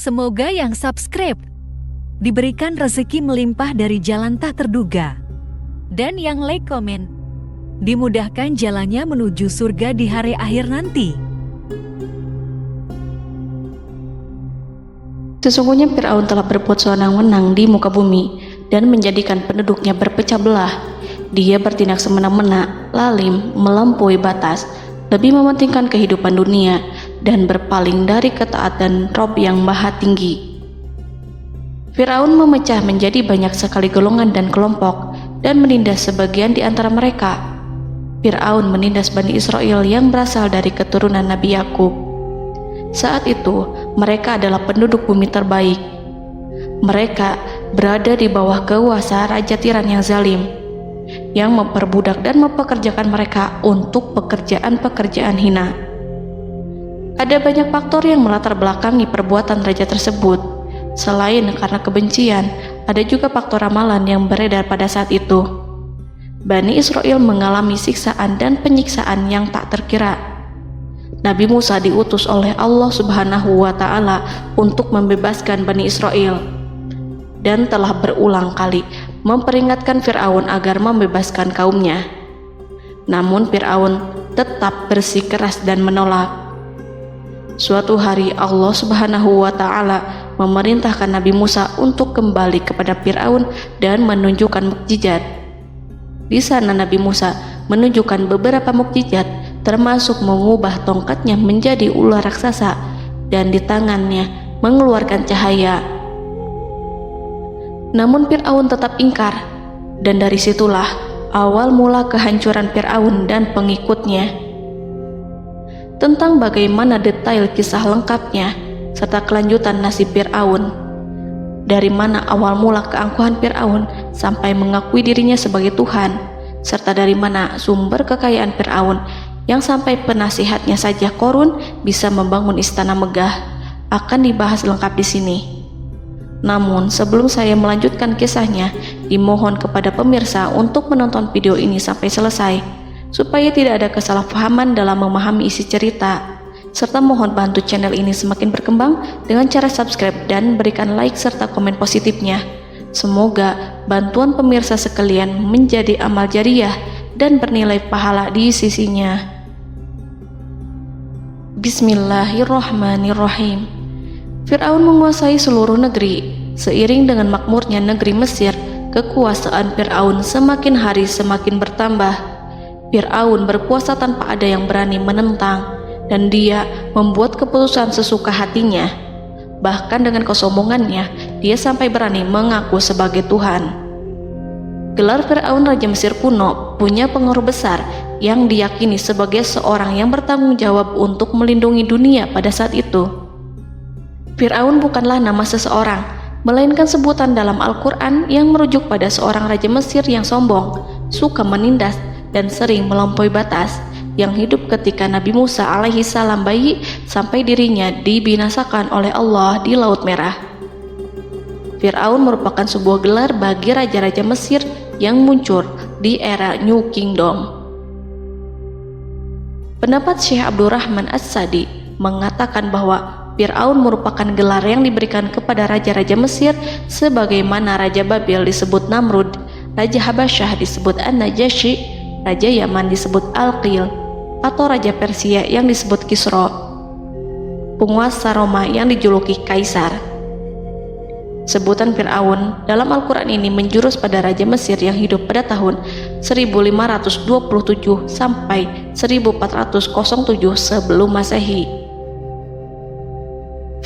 Semoga yang subscribe diberikan rezeki melimpah dari jalan tak terduga. Dan yang like komen, dimudahkan jalannya menuju surga di hari akhir nanti. Sesungguhnya Fir'aun telah berbuat sewenang-wenang di muka bumi dan menjadikan penduduknya berpecah belah. Dia bertindak semena-mena, lalim, melampaui batas, lebih mementingkan kehidupan dunia dan berpaling dari ketaatan Rob yang Maha Tinggi. Fir'aun memecah menjadi banyak sekali golongan dan kelompok dan menindas sebagian di antara mereka. Fir'aun menindas Bani Israel yang berasal dari keturunan Nabi Yakub. Saat itu, mereka adalah penduduk bumi terbaik. Mereka berada di bawah kuasa Raja Tiran yang zalim, yang memperbudak dan mempekerjakan mereka untuk pekerjaan-pekerjaan hina. Ada banyak faktor yang melatar belakangi perbuatan raja tersebut. Selain karena kebencian, ada juga faktor ramalan yang beredar pada saat itu. Bani Israel mengalami siksaan dan penyiksaan yang tak terkira. Nabi Musa diutus oleh Allah Subhanahu wa Ta'ala untuk membebaskan Bani Israel, dan telah berulang kali memperingatkan Fir'aun agar membebaskan kaumnya. Namun Fir'aun tetap bersikeras dan menolak. Suatu hari Allah Subhanahu wa Ta'ala memerintahkan Nabi Musa untuk kembali kepada Fir'aun dan menunjukkan mukjizat. Di sana Nabi Musa menunjukkan beberapa mukjizat, termasuk mengubah tongkatnya menjadi ular raksasa dan di tangannya mengeluarkan cahaya. Namun Fir'aun tetap ingkar, dan dari situlah awal mula kehancuran Fir'aun dan pengikutnya. Tentang bagaimana detail kisah lengkapnya serta kelanjutan nasib Fir'aun, dari mana awal mula keangkuhan Fir'aun sampai mengakui dirinya sebagai Tuhan, serta dari mana sumber kekayaan Fir'aun yang sampai penasihatnya saja Qorun bisa membangun istana megah, akan dibahas lengkap di sini. Namun sebelum saya melanjutkan kisahnya, dimohon kepada pemirsa untuk menonton video ini sampai selesai, supaya tidak ada kesalahpahaman dalam memahami isi cerita, serta mohon bantu channel ini semakin berkembang dengan cara subscribe dan berikan like serta komen positifnya. Semoga bantuan pemirsa sekalian menjadi amal jariah dan bernilai pahala di sisinya. Bismillahirrahmanirrahim. Fir'aun menguasai seluruh negeri. Seiring dengan makmurnya negeri Mesir, kekuasaan Fir'aun semakin hari semakin bertambah. Fir'aun berkuasa tanpa ada yang berani menentang, dan dia membuat keputusan sesuka hatinya. Bahkan dengan kesombongannya, dia sampai berani mengaku sebagai Tuhan. Gelar Fir'aun Raja Mesir kuno punya pengaruh besar yang diyakini sebagai seorang yang bertanggung jawab untuk melindungi dunia pada saat itu. Fir'aun bukanlah nama seseorang, melainkan sebutan dalam Al-Quran yang merujuk pada seorang Raja Mesir yang sombong, suka menindas, dan sering melampaui batas, yang hidup ketika Nabi Musa alaihi salam bayi sampai dirinya dibinasakan oleh Allah di Laut Merah. Fir'aun merupakan sebuah gelar bagi raja-raja Mesir yang muncul di era New Kingdom. Pendapat Syekh Abdurrahman As-Sadi mengatakan bahwa Fir'aun merupakan gelar yang diberikan kepada raja-raja Mesir, sebagaimana Raja Babil disebut Namrud, Raja Habasyah disebut An-Najasyi, Raja Yaman disebut Al-Qil, atau Raja Persia yang disebut Kisra, penguasa Roma yang dijuluki Kaisar. Sebutan Fir'aun dalam Al-Quran ini menjurus pada Raja Mesir yang hidup pada tahun 1527 sampai 1407 sebelum Masehi.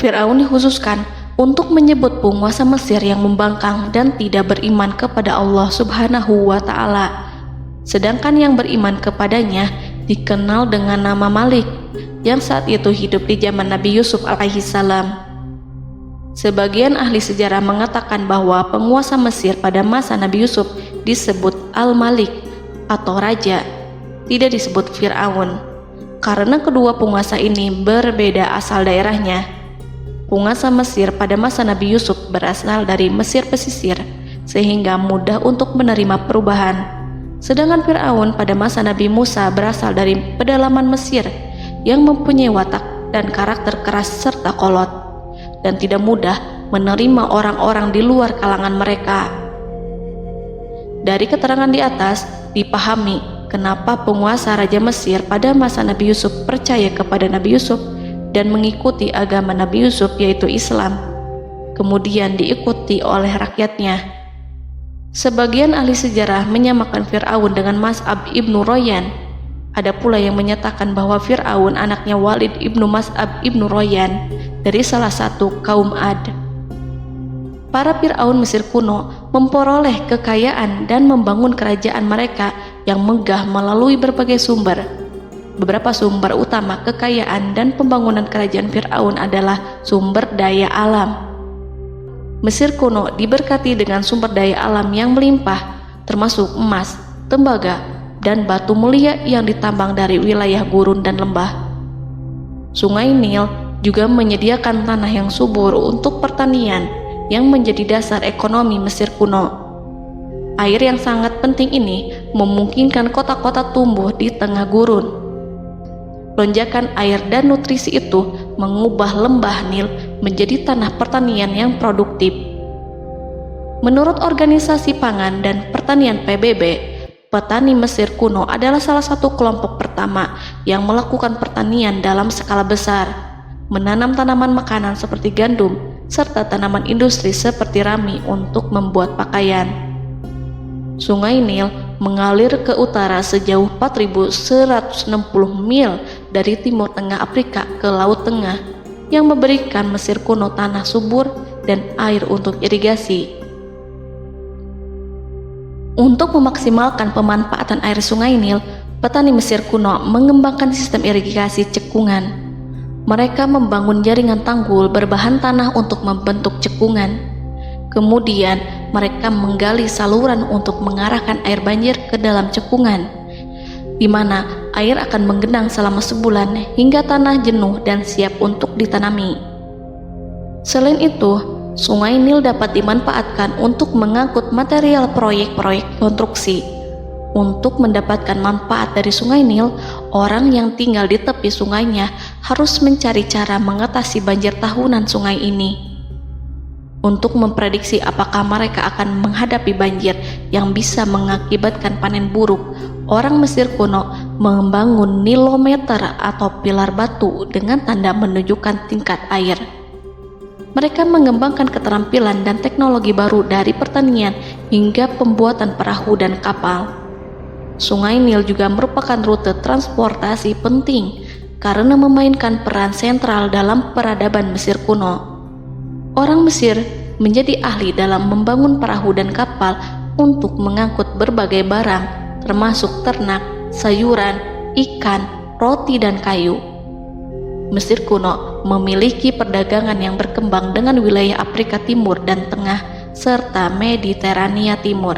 Fir'aun dikhususkan untuk menyebut penguasa Mesir yang membangkang dan tidak beriman kepada Allah Subhanahu wa Ta'ala, sedangkan yang beriman kepadanya dikenal dengan nama Malik, yang saat itu hidup di zaman Nabi Yusuf alaihi salam. Sebagian ahli sejarah mengatakan bahwa penguasa Mesir pada masa Nabi Yusuf disebut Al-Malik atau Raja, tidak disebut Fir'aun, karena kedua penguasa ini berbeda asal daerahnya. Penguasa Mesir pada masa Nabi Yusuf berasal dari Mesir pesisir, sehingga mudah untuk menerima perubahan. Sedangkan Fir'aun pada masa Nabi Musa berasal dari pedalaman Mesir yang mempunyai watak dan karakter keras serta kolot. dan tidak mudah menerima orang-orang di luar kalangan mereka. Dari keterangan di atas, dipahami kenapa penguasa Raja Mesir pada masa Nabi Yusuf percaya kepada Nabi Yusuf dan mengikuti agama Nabi Yusuf yaitu Islam, kemudian diikuti oleh rakyatnya. Sebagian ahli sejarah menyamakan Fir'aun dengan Mas'ab ibnu Royan. Ada pula yang menyatakan bahwa Fir'aun anaknya Walid ibnu Mas'ab ibnu Royan dari salah satu kaum Ad. Para Fir'aun Mesir kuno memperoleh kekayaan dan membangun kerajaan mereka yang megah melalui berbagai sumber. Beberapa sumber utama kekayaan dan pembangunan kerajaan Fir'aun adalah sumber daya alam. Mesir kuno diberkati dengan sumber daya alam yang melimpah, termasuk emas, tembaga, dan batu mulia yang ditambang dari wilayah gurun dan lembah. Sungai Nil juga menyediakan tanah yang subur untuk pertanian yang menjadi dasar ekonomi Mesir kuno. Air yang sangat penting ini memungkinkan kota-kota tumbuh di tengah gurun. Lonjakan air dan nutrisi itu mengubah lembah Nil menjadi tanah pertanian yang produktif. Menurut Organisasi Pangan dan Pertanian PBB, petani Mesir kuno adalah salah satu kelompok pertama yang melakukan pertanian dalam skala besar, menanam tanaman makanan seperti gandum, serta tanaman industri seperti rami untuk membuat pakaian. Sungai Nil mengalir ke utara sejauh 4.160 mil dari timur tengah Afrika ke Laut Tengah, yang memberikan Mesir kuno tanah subur dan air untuk irigasi. Untuk memaksimalkan pemanfaatan air Sungai Nil, petani Mesir kuno mengembangkan sistem irigasi cekungan. Mereka membangun jaringan tanggul berbahan tanah untuk membentuk cekungan. Kemudian mereka menggali saluran untuk mengarahkan air banjir ke dalam cekungan, di mana air akan menggenang selama sebulan hingga tanah jenuh dan siap untuk ditanami. Selain itu, Sungai Nil dapat dimanfaatkan untuk mengangkut material proyek-proyek konstruksi. Untuk mendapatkan manfaat dari Sungai Nil, orang yang tinggal di tepi sungainya harus mencari cara mengatasi banjir tahunan sungai ini. Untuk memprediksi apakah mereka akan menghadapi banjir yang bisa mengakibatkan panen buruk, orang Mesir kuno membangun nilometer atau pilar batu dengan tanda menunjukkan tingkat air. Mereka mengembangkan keterampilan dan teknologi baru dari pertanian hingga pembuatan perahu dan kapal. Sungai Nil juga merupakan rute transportasi penting karena memainkan peran sentral dalam peradaban Mesir kuno. Orang Mesir menjadi ahli dalam membangun perahu dan kapal untuk mengangkut berbagai barang, termasuk ternak, sayuran, ikan, roti, dan kayu. Mesir kuno memiliki perdagangan yang berkembang dengan wilayah Afrika Timur dan Tengah serta Mediterania Timur.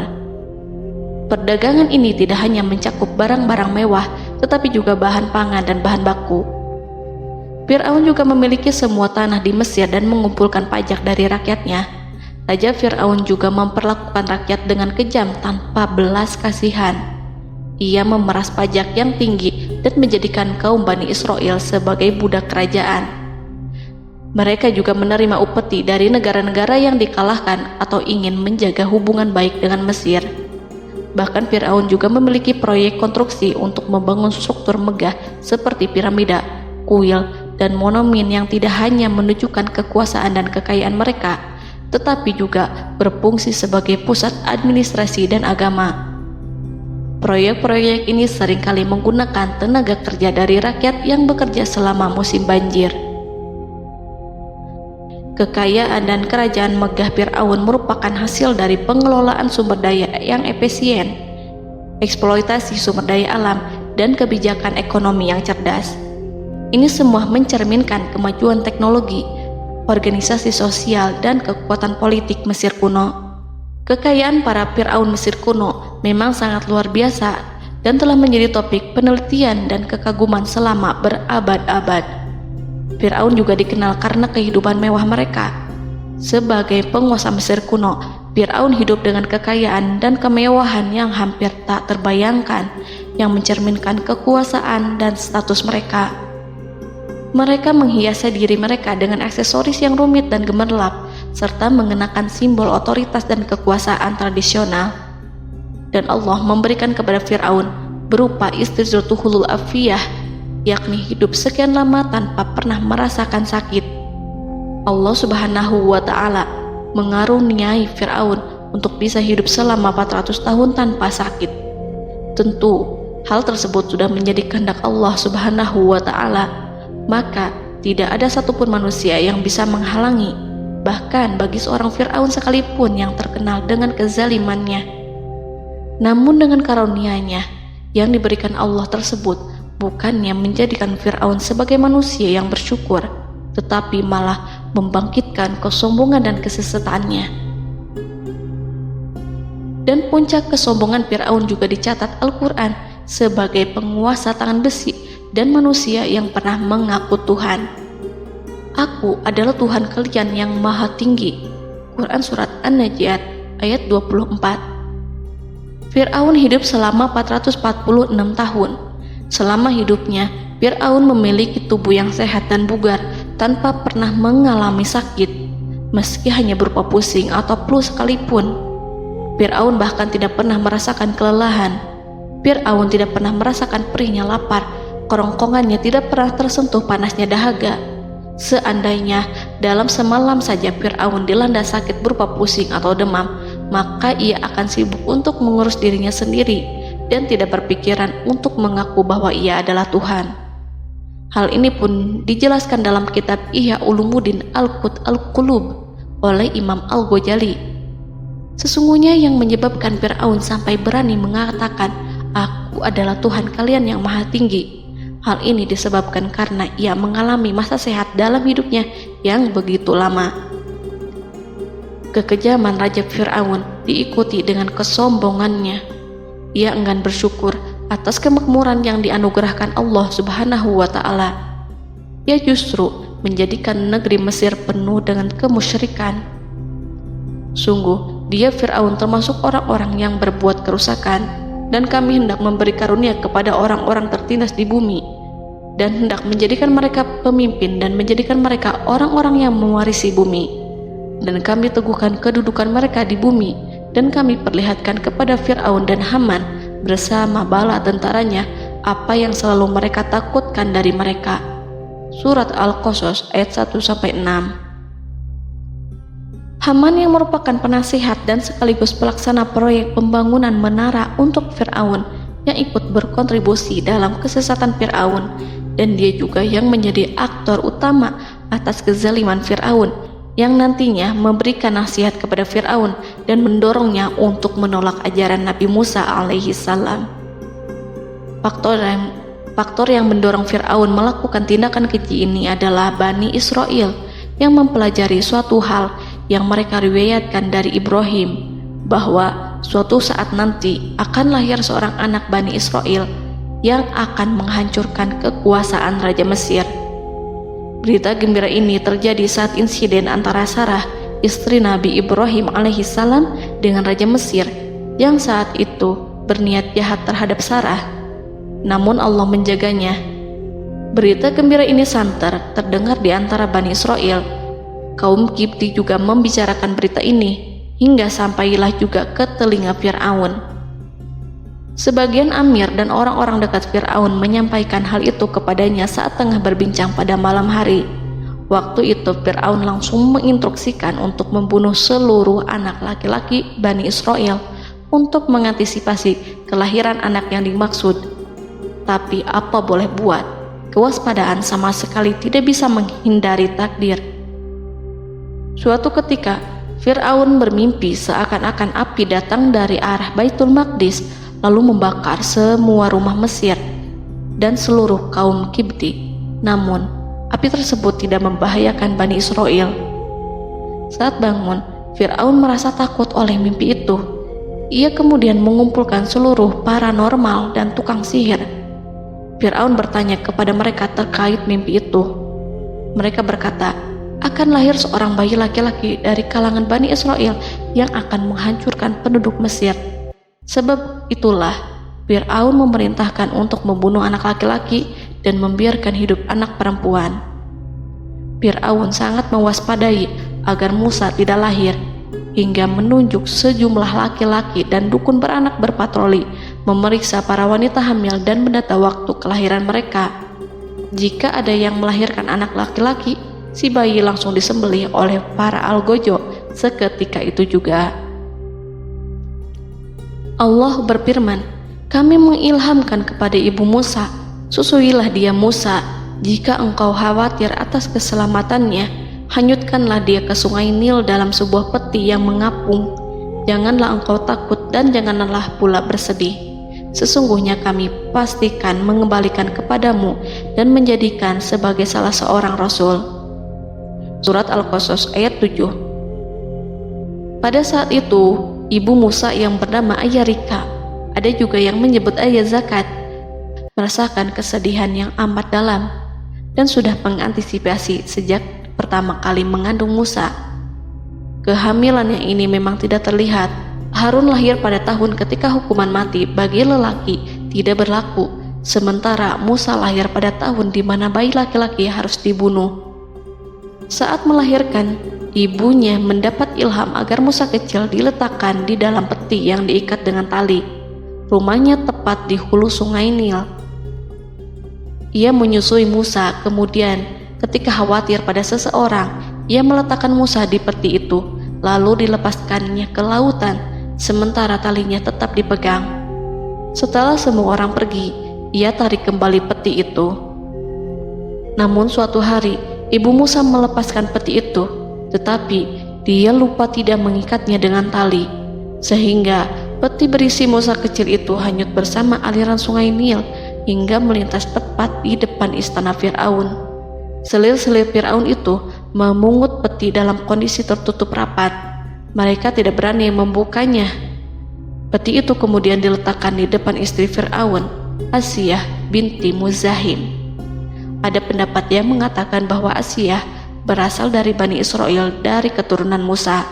Perdagangan ini tidak hanya mencakup barang-barang mewah, tetapi juga bahan pangan dan bahan baku. Fir'aun juga memiliki semua tanah di Mesir dan mengumpulkan pajak dari rakyatnya. Raja Fir'aun juga memperlakukan rakyat dengan kejam tanpa belas kasihan. Ia memeras pajak yang tinggi dan menjadikan kaum Bani Israel sebagai budak kerajaan. Mereka juga menerima upeti dari negara-negara yang dikalahkan atau ingin menjaga hubungan baik dengan Mesir. Bahkan Fir'aun juga memiliki proyek konstruksi untuk membangun struktur megah seperti piramida, kuil, dan monumen yang tidak hanya menunjukkan kekuasaan dan kekayaan mereka, tetapi juga berfungsi sebagai pusat administrasi dan agama. Proyek-proyek ini seringkali menggunakan tenaga kerja dari rakyat yang bekerja selama musim banjir. Kekayaan dan kerajaan megah Fir'aun merupakan hasil dari pengelolaan sumber daya yang efisien, eksploitasi sumber daya alam, dan kebijakan ekonomi yang cerdas. Ini semua mencerminkan kemajuan teknologi, organisasi sosial, dan kekuatan politik Mesir kuno. Kekayaan para Fir'aun Mesir kuno memang sangat luar biasa dan telah menjadi topik penelitian dan kekaguman selama berabad-abad. Fir'aun juga dikenal karena kehidupan mewah mereka. Sebagai penguasa Mesir kuno, Fir'aun hidup dengan kekayaan dan kemewahan yang hampir tak terbayangkan, yang mencerminkan kekuasaan dan status mereka. Mereka menghiasi diri mereka dengan aksesoris yang rumit dan gemerlap, serta mengenakan simbol otoritas dan kekuasaan tradisional. Dan Allah memberikan kepada Fir'aun berupa istidratuhul afiyah, yakni hidup sekian lama tanpa pernah merasakan sakit. Allah Subhanahu wa Ta'ala mengaruniai Fir'aun untuk bisa hidup selama 400 tahun tanpa sakit. Tentu, hal tersebut sudah menjadi kehendak Allah Subhanahu wa Ta'ala, maka tidak ada satupun manusia yang bisa menghalangi, bahkan bagi seorang Fir'aun sekalipun yang terkenal dengan kezalimannya. Namun dengan karunia-Nya yang diberikan Allah tersebut bukannya menjadikan Fir'aun sebagai manusia yang bersyukur, tetapi malah membangkitkan kesombongan dan kesesataannya. Dan puncak kesombongan Fir'aun juga dicatat Al-Quran sebagai penguasa tangan besi dan manusia yang pernah mengaku Tuhan. Aku adalah Tuhan kalian yang maha tinggi. Quran Surat An-Najiat ayat 24. Fir'aun hidup selama 446 tahun. Selama hidupnya, Fir'aun memiliki tubuh yang sehat dan bugar tanpa pernah mengalami sakit, meski hanya berupa pusing atau flu sekalipun. Fir'aun bahkan tidak pernah merasakan kelelahan. Fir'aun tidak pernah merasakan perihnya lapar, kerongkongannya tidak pernah tersentuh panasnya dahaga. Seandainya dalam semalam saja Fir'aun dilanda sakit berupa pusing atau demam, maka ia akan sibuk untuk mengurus dirinya sendiri dan tidak berpikiran untuk mengaku bahwa ia adalah Tuhan. Hal ini pun dijelaskan dalam kitab Ihya Ulumuddin Al-Qut Al-Qulub oleh Imam Al-Ghazali. Sesungguhnya yang menyebabkan Fir'aun sampai berani mengatakan, "Aku adalah Tuhan kalian yang maha tinggi." Hal ini disebabkan karena ia mengalami masa sehat dalam hidupnya yang begitu lama. Kekejaman Raja Fir'aun diikuti dengan kesombongannya. Ia enggan bersyukur atas kemakmuran yang dianugerahkan Allah Subhanahu wa Ta'ala. Ia justru menjadikan negeri Mesir penuh dengan kemusyrikan. Sungguh, dia Fir'aun termasuk orang-orang yang berbuat kerusakan, dan kami hendak memberi karunia kepada orang-orang tertindas di bumi, dan hendak menjadikan mereka pemimpin dan menjadikan mereka orang-orang yang mewarisi bumi. Dan kami teguhkan kedudukan mereka di bumi, dan kami perlihatkan kepada Fir'aun dan Haman bersama bala tentaranya apa yang selalu mereka takutkan dari mereka. Surat Al-Qasas ayat 1-6. Haman yang merupakan penasihat dan sekaligus pelaksana proyek pembangunan menara untuk Fir'aun yang ikut berkontribusi dalam kesesatan Fir'aun, dan dia juga yang menjadi aktor utama atas kezaliman Fir'aun yang nantinya memberikan nasihat kepada Fir'aun dan mendorongnya untuk menolak ajaran Nabi Musa alaihi salam. Faktor yang mendorong Fir'aun melakukan tindakan keji ini adalah Bani Israel yang mempelajari suatu hal yang mereka riwayatkan dari Ibrahim, bahwa suatu saat nanti akan lahir seorang anak Bani Israel yang akan menghancurkan kekuasaan Raja Mesir. Berita gembira ini terjadi saat insiden antara Sarah, istri Nabi Ibrahim alaihissalam, dengan Raja Mesir yang saat itu berniat jahat terhadap Sarah. Namun Allah menjaganya. Berita gembira ini santer terdengar di antara Bani Israel. Kaum Kipti juga membicarakan berita ini, hingga sampailah juga ke telinga Fir'aun. Sebagian amir dan orang-orang dekat Fir'aun menyampaikan hal itu kepadanya saat tengah berbincang pada malam hari. Waktu itu Fir'aun langsung menginstruksikan untuk membunuh seluruh anak laki-laki Bani Israel untuk mengantisipasi kelahiran anak yang dimaksud. Tapi apa boleh buat, kewaspadaan sama sekali tidak bisa menghindari takdir. Suatu ketika Fir'aun bermimpi seakan-akan api datang dari arah Baitul Maqdis lalu membakar semua rumah Mesir dan seluruh kaum Kipti. Namun, api tersebut tidak membahayakan Bani Israel. Saat bangun, Fir'aun merasa takut oleh mimpi itu. Ia kemudian mengumpulkan seluruh paranormal dan tukang sihir. Fir'aun bertanya kepada mereka terkait mimpi itu. Mereka berkata, akan lahir seorang bayi laki-laki dari kalangan Bani Israel yang akan menghancurkan penduduk Mesir. Sebab itulah Fir'aun memerintahkan untuk membunuh anak laki-laki dan membiarkan hidup anak perempuan. Fir'aun sangat mewaspadai agar Musa tidak lahir, hingga menunjuk sejumlah laki-laki dan dukun beranak berpatroli memeriksa para wanita hamil dan mendata waktu kelahiran mereka. Jika ada yang melahirkan anak laki-laki, si bayi langsung disembelih oleh para algojo seketika itu juga. Allah berfirman, "Kami mengilhamkan kepada ibu Musa, susuilah dia Musa. Jika engkau khawatir atas keselamatannya, hanyutkanlah dia ke sungai Nil dalam sebuah peti yang mengapung. Janganlah engkau takut dan janganlah pula bersedih. Sesungguhnya kami pastikan mengembalikan kepadamu dan menjadikan sebagai salah seorang rasul." Surat Al-Qasas ayat 7. Pada saat itu, ibu Musa yang bernama Ayah Rika, ada juga yang menyebut Ayah Zakat, merasakan kesedihan yang amat dalam dan sudah mengantisipasi sejak pertama kali mengandung Musa. Kehamilannya ini memang tidak terlihat. Harun lahir pada tahun ketika hukuman mati bagi lelaki tidak berlaku, sementara Musa lahir pada tahun di mana bayi laki-laki harus dibunuh. Saat melahirkan, ibunya mendapat ilham agar Musa kecil diletakkan di dalam peti yang diikat dengan tali. Rumahnya tepat di hulu sungai Nil. Ia menyusui Musa, kemudian ketika khawatir pada seseorang, ia meletakkan Musa di peti itu, lalu dilepaskannya ke lautan, sementara talinya tetap dipegang. Setelah semua orang pergi, ia tarik kembali peti itu. Namun suatu hari, ibu Musa melepaskan peti itu, tetapi dia lupa tidak mengikatnya dengan tali, sehingga peti berisi Musa kecil itu hanyut bersama aliran sungai Nil hingga melintas tepat di depan istana Fir'aun. Selir-selir Fir'aun itu memungut peti dalam kondisi tertutup rapat. Mereka tidak berani membukanya. Peti itu kemudian diletakkan di depan istri Fir'aun, Asiyah binti Muzahim. Ada pendapat yang mengatakan bahwa Asiyah berasal dari Bani Israel dari keturunan Musa.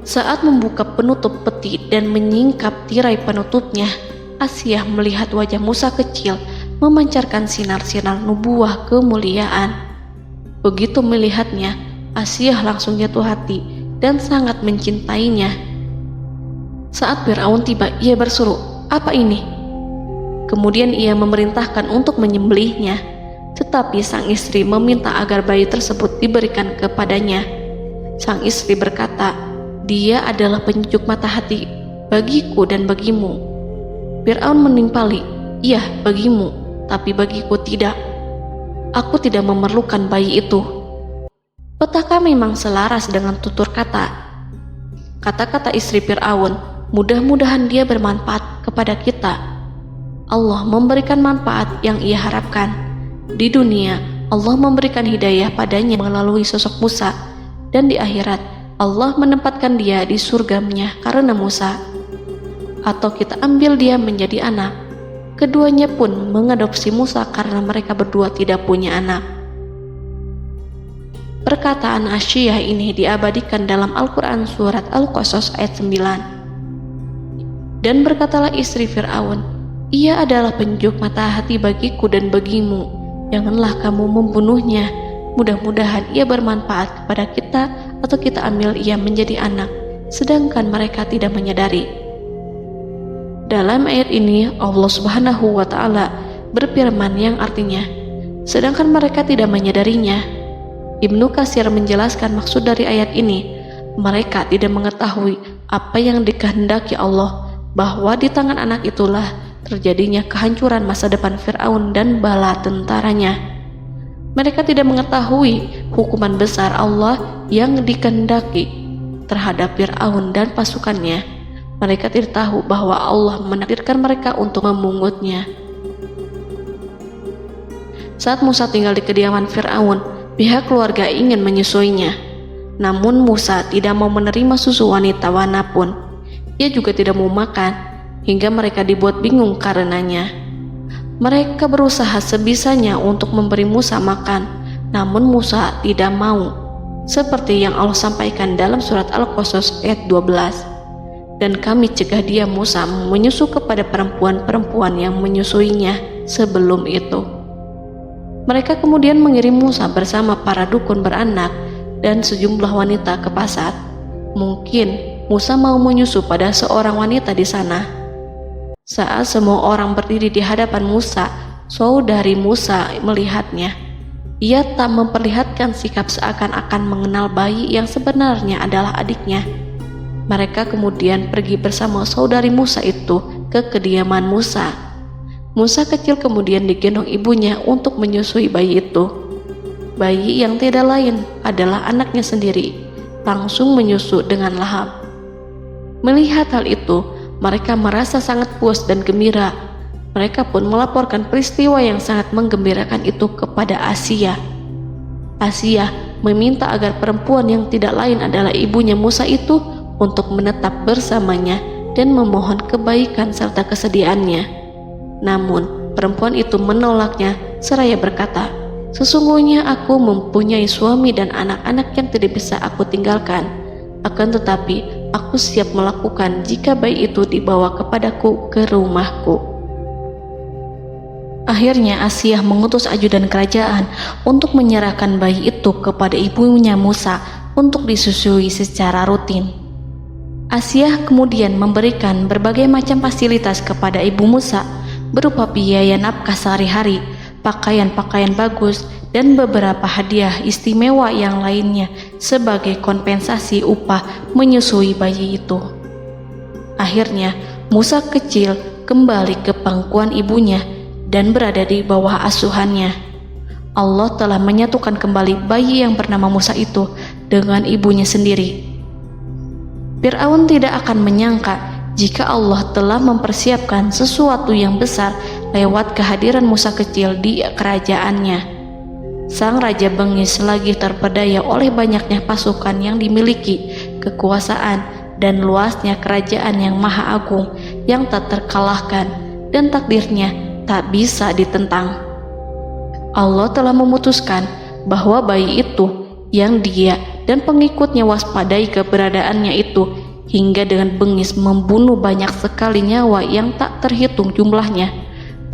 Saat membuka penutup peti dan menyingkap tirai penutupnya, Asiyah melihat wajah Musa kecil memancarkan sinar-sinar nubuah kemuliaan. Begitu melihatnya, Asiyah langsung jatuh hati dan sangat mencintainya. Saat Fir'aun tiba, ia berseru, "Apa ini?" Kemudian ia memerintahkan untuk menyembelihnya, tetapi sang istri meminta agar bayi tersebut diberikan kepadanya. Sang istri berkata, "Dia adalah penyejuk mata hati bagiku dan bagimu." Fir'aun menimpali, "Iya, bagimu, tapi bagiku tidak. Aku tidak memerlukan bayi itu." Petaka memang selaras dengan tutur kata. Kata-kata istri Fir'aun, mudah-mudahan dia bermanfaat kepada kita. Allah memberikan manfaat yang ia harapkan. Di dunia, Allah memberikan hidayah padanya melalui sosok Musa, dan di akhirat, Allah menempatkan dia di surganya karena Musa. Atau kita ambil dia menjadi anak. Keduanya pun mengadopsi Musa karena mereka berdua tidak punya anak. Perkataan Asiyah ini diabadikan dalam Al-Quran surat Al-Qasas ayat 9. Dan berkatalah istri Fir'aun, "Ia adalah penyejuk mata hati bagiku dan bagimu. Janganlah kamu membunuhnya. Mudah-mudahan ia bermanfaat kepada kita atau kita ambil ia menjadi anak, sedangkan mereka tidak menyadari." Dalam ayat ini Allah Subhanahu wa Ta'ala berfirman yang artinya, sedangkan mereka tidak menyadarinya. Ibnu Katsir menjelaskan maksud dari ayat ini, mereka tidak mengetahui apa yang dikehendaki Allah, bahwa di tangan anak itulah terjadinya kehancuran masa depan Fir'aun dan bala tentaranya. Mereka tidak mengetahui hukuman besar Allah yang dikehendaki terhadap Fir'aun dan pasukannya. Mereka tidak tahu bahwa Allah menakdirkan mereka untuk memungutnya. Saat Musa tinggal di kediaman Fir'aun, pihak keluarga ingin menyusuinya. Namun Musa tidak mau menerima susu wanita manapun. Ia juga tidak mau makan, hingga mereka dibuat bingung karenanya. Mereka berusaha sebisanya untuk memberi Musa makan, namun Musa tidak mau. Seperti yang Allah sampaikan dalam surat Al-Qasas ayat 12. dan kami cegah dia Musa menyusu kepada perempuan-perempuan yang menyusuinya sebelum itu. Mereka kemudian mengirim Musa bersama para dukun beranak dan sejumlah wanita ke pasar. Mungkin Musa mau menyusu pada seorang wanita di sana. Saat semua orang berdiri di hadapan Musa, saudari Musa melihatnya. Ia tak memperlihatkan sikap seakan-akan mengenal bayi yang sebenarnya adalah adiknya. Mereka kemudian pergi bersama saudari Musa itu ke kediaman Musa. Musa kecil kemudian digendong ibunya untuk menyusui bayi itu. Bayi yang tidak lain adalah anaknya sendiri, langsung menyusu dengan lahap. Melihat hal itu, mereka merasa sangat puas dan gembira. Mereka pun melaporkan peristiwa yang sangat menggembirakan itu kepada Asia. Asia meminta agar perempuan yang tidak lain adalah ibunya Musa itu untuk menetap bersamanya dan memohon kebaikan serta kesediaannya. Namun, perempuan itu menolaknya seraya berkata, "Sesungguhnya aku mempunyai suami dan anak-anak yang tidak bisa aku tinggalkan. Akan tetapi, aku siap melakukan jika bayi itu dibawa kepadaku ke rumahku." Akhirnya Asia mengutus ajudan kerajaan untuk menyerahkan bayi itu kepada ibunya Musa untuk disusui secara rutin. Asia kemudian memberikan berbagai macam fasilitas kepada ibu Musa berupa biaya nafkah sehari-hari, pakaian-pakaian bagus, dan beberapa hadiah istimewa yang lainnya sebagai kompensasi upah menyusui bayi itu. Akhirnya Musa kecil kembali ke pangkuan ibunya dan berada di bawah asuhannya. Allah telah menyatukan kembali bayi yang bernama Musa itu dengan ibunya sendiri. Fir'aun tidak akan menyangka jika Allah telah mempersiapkan sesuatu yang besar lewat kehadiran Musa kecil di kerajaannya. Sang Raja bengis lagi terpedaya oleh banyaknya pasukan yang dimiliki, kekuasaan, dan luasnya kerajaan yang maha agung yang tak terkalahkan dan takdirnya tak bisa ditentang. Allah telah memutuskan bahwa bayi itu yang dia dan pengikutnya waspadai keberadaannya itu hingga dengan bengis membunuh banyak sekali nyawa yang tak terhitung jumlahnya.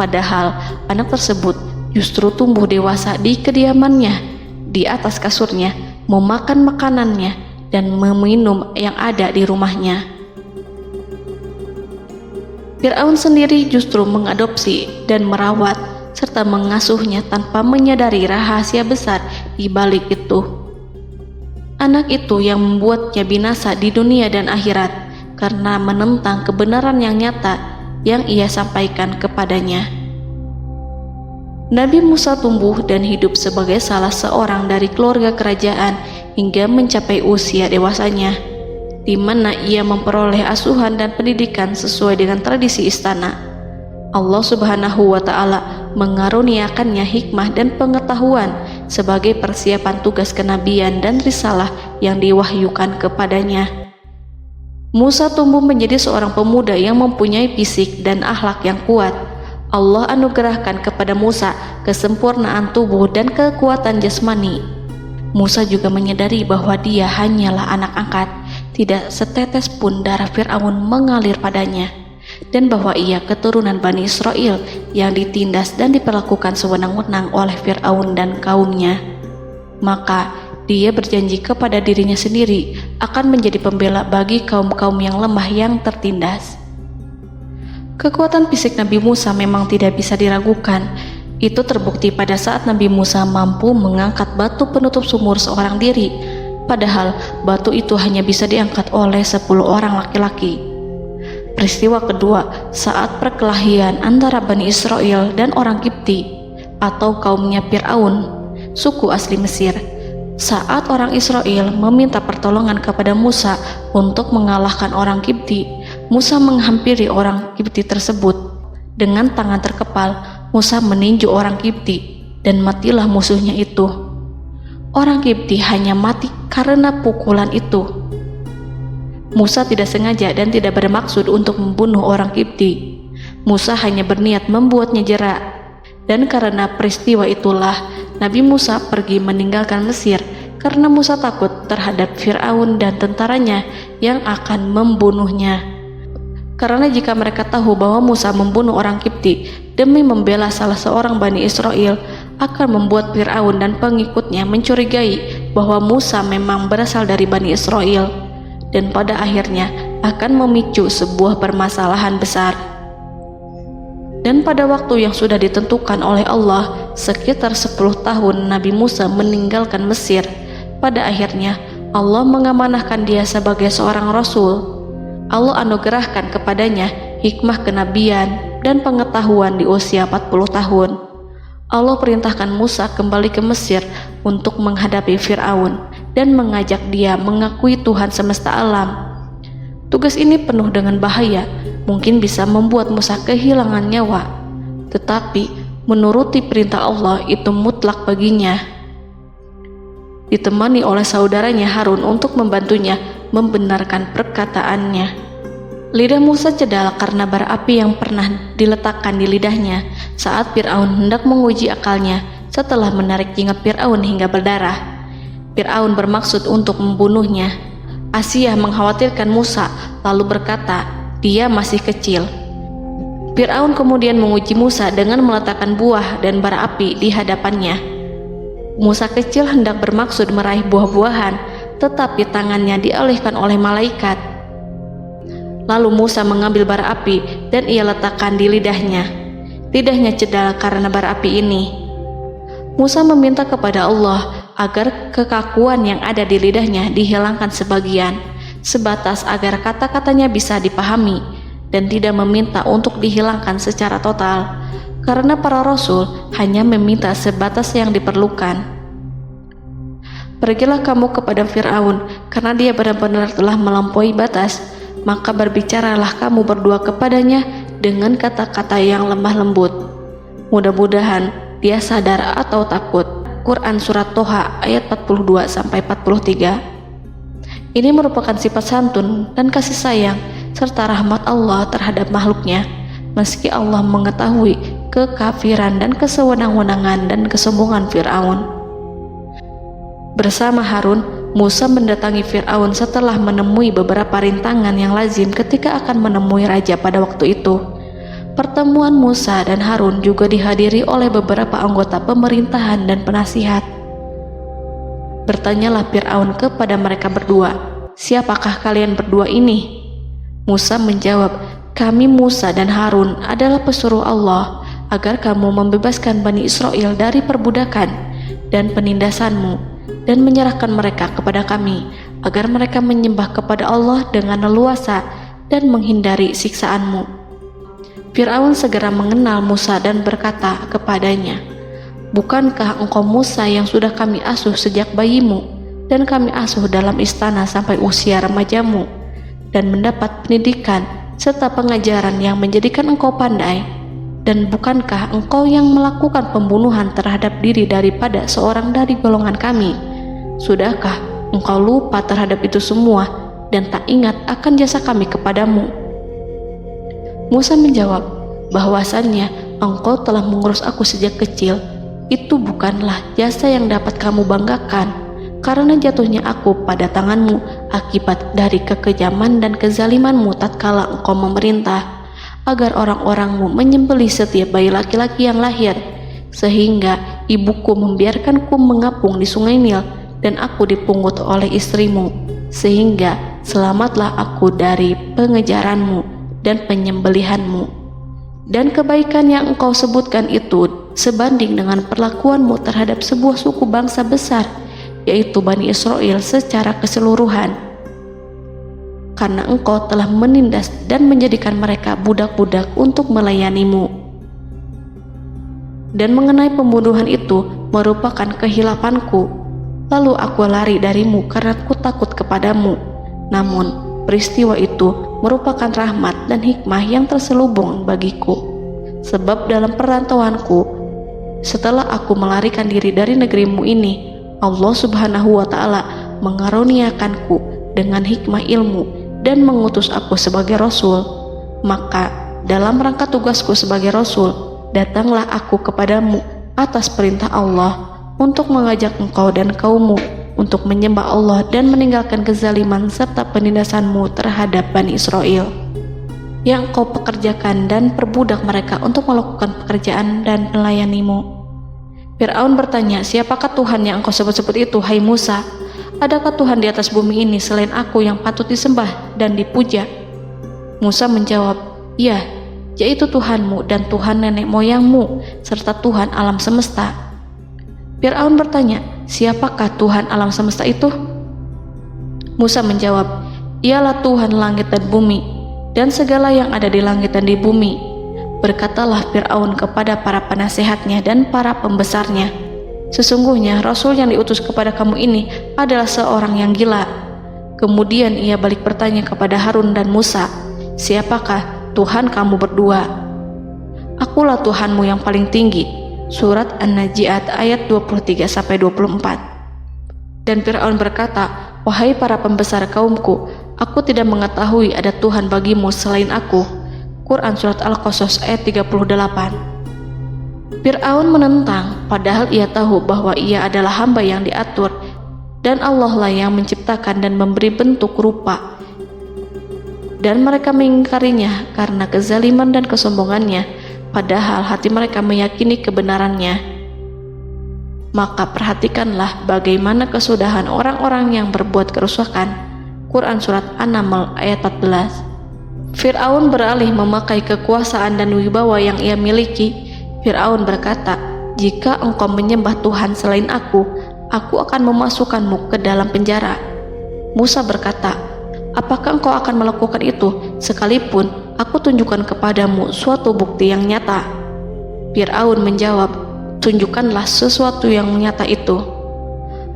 Padahal anak tersebut justru tumbuh dewasa di kediamannya, di atas kasurnya, memakan makanannya, dan meminum yang ada di rumahnya. Fir'aun sendiri justru mengadopsi dan merawat serta mengasuhnya tanpa menyadari rahasia besar di balik itu. Anak itu yang membuatnya binasa di dunia dan akhirat karena menentang kebenaran yang nyata yang ia sampaikan kepadanya. Nabi Musa tumbuh dan hidup sebagai salah seorang dari keluarga kerajaan hingga mencapai usia dewasanya, di mana ia memperoleh asuhan dan pendidikan sesuai dengan tradisi istana. Allah Subhanahu wa Ta'ala mengaruniakannya hikmah dan pengetahuan sebagai persiapan tugas kenabian dan risalah yang diwahyukan kepadanya. Musa tumbuh menjadi seorang pemuda yang mempunyai fisik dan akhlak yang kuat. Allah anugerahkan kepada Musa kesempurnaan tubuh dan kekuatan jasmani. Musa juga menyadari bahwa dia hanyalah anak angkat, tidak setetes pun darah Fir'aun mengalir padanya, dan bahwa ia keturunan Bani Israel yang ditindas dan diperlakukan sewenang-wenang oleh Fir'aun dan kaumnya. Maka dia berjanji kepada dirinya sendiri akan menjadi pembela bagi kaum-kaum yang lemah yang tertindas. Kekuatan fisik Nabi Musa memang tidak bisa diragukan. Itu terbukti pada saat Nabi Musa mampu mengangkat batu penutup sumur seorang diri, padahal batu itu hanya bisa diangkat oleh 10 orang laki-laki. Peristiwa kedua saat perkelahian antara Bani Israel dan orang Kipti atau kaumnya Fir'aun, suku asli Mesir. Saat orang Israel meminta pertolongan kepada Musa untuk mengalahkan orang Kipti, Musa menghampiri orang Kipti tersebut. Dengan tangan terkepal, Musa meninju orang Kipti dan matilah musuhnya itu. Orang Kipti hanya mati karena pukulan itu. Musa tidak sengaja dan tidak bermaksud untuk membunuh orang Kipti. Musa hanya berniat membuatnya jera. Dan karena peristiwa itulah Nabi Musa pergi meninggalkan Mesir karena Musa takut terhadap Fir'aun dan tentaranya yang akan membunuhnya. Karena jika mereka tahu bahwa Musa membunuh orang Kipti demi membela salah seorang Bani Israel, akan membuat Fir'aun dan pengikutnya mencurigai bahwa Musa memang berasal dari Bani Israel, dan pada akhirnya akan memicu sebuah permasalahan besar. Dan pada waktu yang sudah ditentukan oleh Allah, sekitar 10 tahun Nabi Musa meninggalkan Mesir. Pada akhirnya Allah mengamanahkan dia sebagai seorang Rasul. Allah anugerahkan kepadanya hikmah kenabian dan pengetahuan di usia 40 tahun. Allah perintahkan Musa kembali ke Mesir untuk menghadapi Fir'aun dan mengajak dia mengakui Tuhan semesta alam. Tugas ini penuh dengan bahaya, mungkin bisa membuat Musa kehilangan nyawa, tetapi menuruti perintah Allah itu mutlak baginya. Ditemani oleh saudaranya Harun untuk membantunya membenarkan perkataannya. Lidah Musa cedal karena bara api yang pernah diletakkan di lidahnya saat Fir'aun hendak menguji akalnya setelah menarik jingat Fir'aun hingga berdarah. Fir'aun bermaksud untuk membunuhnya. Asia mengkhawatirkan Musa lalu berkata, dia masih kecil. Fir'aun kemudian menguji Musa dengan meletakkan buah dan bara api di hadapannya. Musa kecil hendak bermaksud meraih buah-buahan, tetapi tangannya dialihkan oleh malaikat. Lalu Musa mengambil bara api dan ia letakkan di lidahnya. Lidahnya cedal karena bara api ini. Musa meminta kepada Allah agar kekakuan yang ada di lidahnya dihilangkan sebagian, sebatas agar kata-katanya bisa dipahami, dan tidak meminta untuk dihilangkan secara total, karena para rasul hanya meminta sebatas yang diperlukan. Pergilah kamu kepada Fir'aun, karena dia benar-benar telah melampaui batas, maka berbicaralah kamu berdua kepadanya dengan kata-kata yang lemah lembut. Mudah-mudahan dia sadar atau takut. Quran Surat Toha ayat 42-43. Ini merupakan sifat santun dan kasih sayang serta rahmat Allah terhadap makhluknya, meski Allah mengetahui kekafiran dan kesewenang-wenangan dan kesombongan Fir'aun. Bersama Harun, Musa mendatangi Fir'aun setelah menemui beberapa rintangan yang lazim ketika akan menemui raja pada waktu itu. Pertemuan Musa dan Harun juga dihadiri oleh beberapa anggota pemerintahan dan penasihat. Bertanyalah Fir'aun kepada mereka berdua, siapakah kalian berdua ini? Musa menjawab, kami Musa dan Harun adalah pesuruh Allah agar kamu membebaskan Bani Israel dari perbudakan dan penindasanmu, dan menyerahkan mereka kepada kami agar mereka menyembah kepada Allah dengan leluasa dan menghindari siksaanmu. Fir'aun segera mengenal Musa dan berkata kepadanya, bukankah engkau Musa yang sudah kami asuh sejak bayimu dan kami asuh dalam istana sampai usia remajamu dan mendapat pendidikan serta pengajaran yang menjadikan engkau pandai? Dan bukankah engkau yang melakukan pembunuhan terhadap diri daripada seorang dari golongan kami? Sudahkah engkau lupa terhadap itu semua dan tak ingat akan jasa kami kepadamu? Musa menjawab, bahwasannya engkau telah mengurus aku sejak kecil. Itu bukanlah jasa yang dapat kamu banggakan, karena jatuhnya aku pada tanganmu akibat dari kekejaman dan kezalimanmu tatkala engkau memerintah agar orang-orangmu menyembelih setiap bayi laki-laki yang lahir, sehingga ibuku membiarkanku mengapung di sungai Nil dan aku dipungut oleh istrimu, sehingga selamatlah aku dari pengejaranmu dan penyembelihanmu. Dan kebaikan yang engkau sebutkan itu sebanding dengan perlakuanmu terhadap sebuah suku bangsa besar, yaitu Bani Israel secara keseluruhan, karena engkau telah menindas dan menjadikan mereka budak-budak untuk melayanimu. Dan mengenai pembunuhan itu merupakan kehilafanku, lalu aku lari darimu karena aku takut kepadamu. Namun peristiwa itu merupakan rahmat dan hikmah yang terselubung bagiku, sebab dalam perantauanku setelah aku melarikan diri dari negerimu ini, Allah Subhanahu wa Ta'ala mengaruniakanku dengan hikmah ilmu dan mengutus aku sebagai Rasul. Maka dalam rangka tugasku sebagai Rasul, datanglah aku kepadamu atas perintah Allah untuk mengajak engkau dan kaummu untuk menyembah Allah dan meninggalkan kezaliman serta penindasanmu terhadap Bani Israel. yang engkau pekerjakan dan perbudak mereka untuk melakukan pekerjaan dan melayanimu. Fir'aun bertanya, siapakah Tuhan yang engkau sebut-sebut itu, hai Musa? Adakah Tuhan di atas bumi ini selain aku yang patut disembah dan dipuja? Musa menjawab, iya, yaitu Tuhanmu dan Tuhan nenek moyangmu, serta Tuhan alam semesta. Fir'aun bertanya, siapakah Tuhan alam semesta itu? Musa menjawab, ialah Tuhan langit dan bumi, dan segala yang ada di langit dan di bumi. Berkatalah Fir'aun kepada para penasehatnya dan para pembesarnya, sesungguhnya Rasul yang diutus kepada kamu ini adalah seorang yang gila. Kemudian ia balik bertanya kepada Harun dan Musa, siapakah Tuhan kamu berdua? Akulah Tuhanmu yang paling tinggi. Surat An-Najiat ayat 23-24. Dan Fir'aun berkata, wahai para pembesar kaumku, aku tidak mengetahui ada Tuhan bagimu selain aku. Quran Surat Al-Qasas ayat 38. Fir'aun menentang, padahal ia tahu bahwa ia adalah hamba yang diatur, dan Allah lah yang menciptakan dan memberi bentuk rupa. Dan mereka mengingkarinya karena kezaliman dan kesombongannya, padahal hati mereka meyakini kebenarannya. Maka perhatikanlah bagaimana kesudahan orang-orang yang berbuat kerusakan. Quran Surat An-Naml ayat 14. Fir'aun beralih memakai kekuasaan dan wibawa yang ia miliki. Fir'aun berkata, jika engkau menyembah Tuhan selain aku akan memasukkanmu ke dalam penjara. Musa berkata, apakah engkau akan melakukan itu sekalipun aku tunjukkan kepadamu suatu bukti yang nyata? Fir'aun menjawab, tunjukkanlah sesuatu yang nyata itu.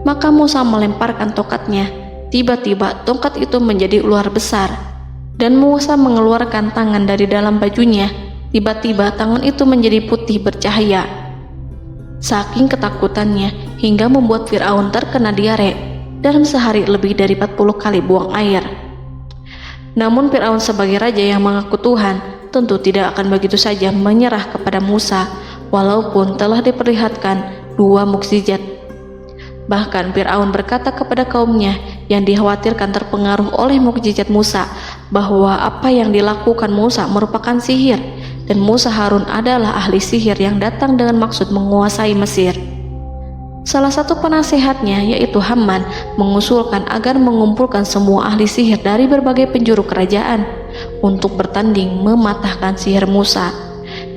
Maka Musa melemparkan tongkatnya. Tiba-tiba tongkat itu menjadi ular besar, dan Musa mengeluarkan tangan dari dalam bajunya. Tiba-tiba tangan itu menjadi putih bercahaya. Saking ketakutannya hingga membuat Fir'aun terkena diare, dalam sehari lebih dari 40 kali buang air. Namun Fir'aun sebagai raja yang mengaku Tuhan tentu tidak akan begitu saja menyerah kepada Musa, walaupun telah diperlihatkan 2 mukjizat. Bahkan Fir'aun berkata kepada kaumnya yang dikhawatirkan terpengaruh oleh mukjizat Musa, bahwa apa yang dilakukan Musa merupakan sihir, dan Musa Harun adalah ahli sihir yang datang dengan maksud menguasai Mesir. Salah satu penasehatnya, yaitu Haman, mengusulkan agar mengumpulkan semua ahli sihir dari berbagai penjuru kerajaan untuk bertanding mematahkan sihir Musa,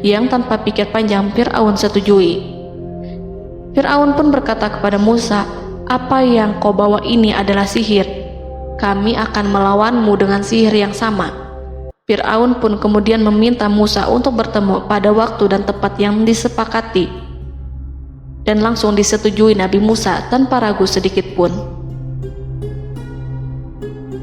yang tanpa pikir panjang Fir'aun setujui. Fir'aun pun berkata kepada Musa, apa yang kau bawa ini adalah sihir. Kami akan melawanmu dengan sihir yang sama. Fir'aun pun kemudian meminta Musa untuk bertemu pada waktu dan tempat yang disepakati, dan langsung disetujui Nabi Musa tanpa ragu sedikit pun.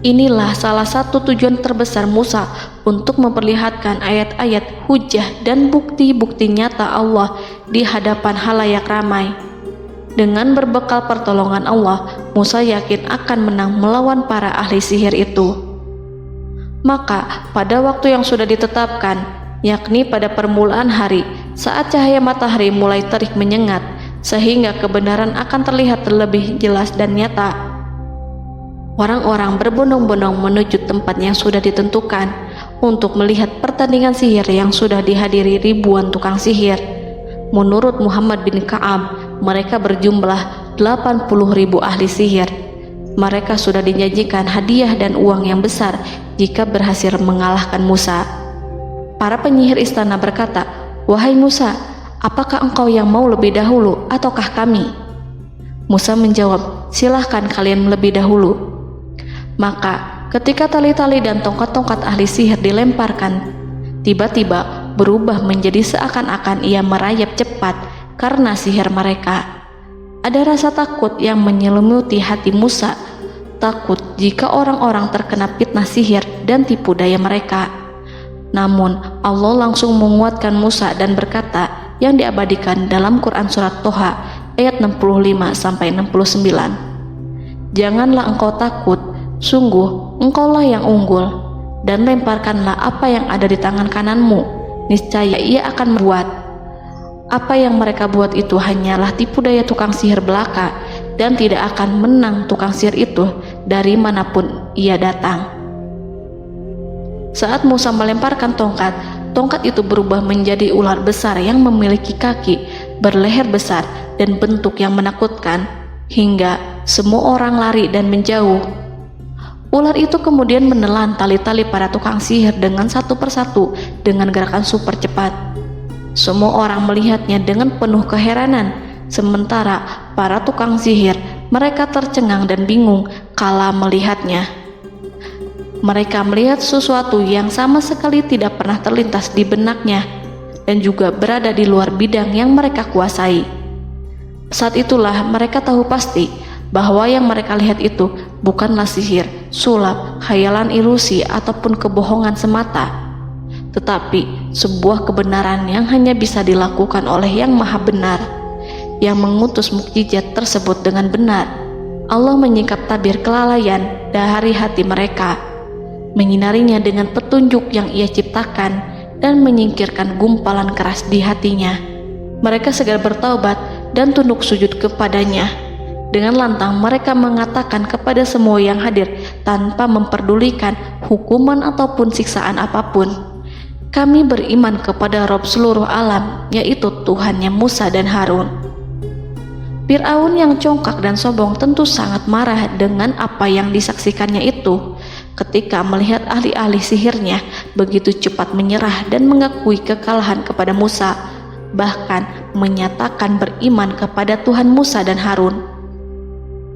Inilah salah satu tujuan terbesar Musa untuk memperlihatkan ayat-ayat hujah dan bukti-bukti nyata Allah di hadapan halayak ramai. Dengan berbekal pertolongan Allah, Musa yakin akan menang melawan para ahli sihir itu. Maka pada waktu yang sudah ditetapkan, yakni pada permulaan hari, saat cahaya matahari mulai terik menyengat, sehingga kebenaran akan terlihat lebih jelas dan nyata, orang-orang berbondong-bondong menuju tempat yang sudah ditentukan untuk melihat pertandingan sihir yang sudah dihadiri ribuan tukang sihir. Menurut Muhammad bin Ka'ab, mereka berjumlah 80.000 ahli sihir. Mereka sudah dijanjikan hadiah dan uang yang besar jika berhasil mengalahkan Musa. Para penyihir istana berkata, wahai Musa, apakah engkau yang mau lebih dahulu ataukah kami? Musa menjawab, silahkan kalian lebih dahulu. Maka ketika tali-tali dan tongkat-tongkat ahli sihir dilemparkan, tiba-tiba berubah menjadi seakan-akan ia merayap cepat karena sihir mereka. Ada rasa takut yang menyelimuti hati Musa, takut jika orang-orang terkena fitnah sihir dan tipu daya mereka. Namun Allah langsung menguatkan Musa dan berkata yang diabadikan dalam Quran Surat Toha ayat 65-69, janganlah engkau takut, sungguh engkaulah yang unggul, dan lemparkanlah apa yang ada di tangan kananmu, niscaya ia akan membuat. Apa yang mereka buat itu hanyalah tipu daya tukang sihir belaka, dan tidak akan menang tukang sihir itu dari manapun ia datang. Saat Musa melemparkan tongkat, tongkat itu berubah menjadi ular besar yang memiliki kaki, berleher besar, dan bentuk yang menakutkan, hingga semua orang lari dan menjauh. Ular itu kemudian menelan tali-tali para tukang sihir dengan satu persatu dengan gerakan super cepat. Semua orang melihatnya dengan penuh keheranan, sementara para tukang sihir mereka tercengang dan bingung kala melihatnya. Mereka melihat sesuatu yang sama sekali tidak pernah terlintas di benaknya dan juga berada di luar bidang yang mereka kuasai. Saat itulah mereka tahu pasti bahwa yang mereka lihat itu bukanlah sihir, sulap, khayalan ilusi ataupun kebohongan semata, tetapi sebuah kebenaran yang hanya bisa dilakukan oleh Yang Maha Benar, yang mengutus mukjizat tersebut dengan benar. Allah menyingkap tabir kelalaian dari hati mereka, menyinarinya dengan petunjuk yang Ia ciptakan, dan menyingkirkan gumpalan keras di hatinya. Mereka segera bertaubat dan tunduk sujud kepadanya. Dengan lantang mereka mengatakan kepada semua yang hadir tanpa memperdulikan hukuman ataupun siksaan apapun, "Kami beriman kepada Rob seluruh alam, yaitu Tuhannya Musa dan Harun." Fir'aun yang congkak dan sombong tentu sangat marah dengan apa yang disaksikannya itu. Ketika melihat ahli-ahli sihirnya begitu cepat menyerah dan mengakui kekalahan kepada Musa, bahkan menyatakan beriman kepada Tuhan Musa dan Harun.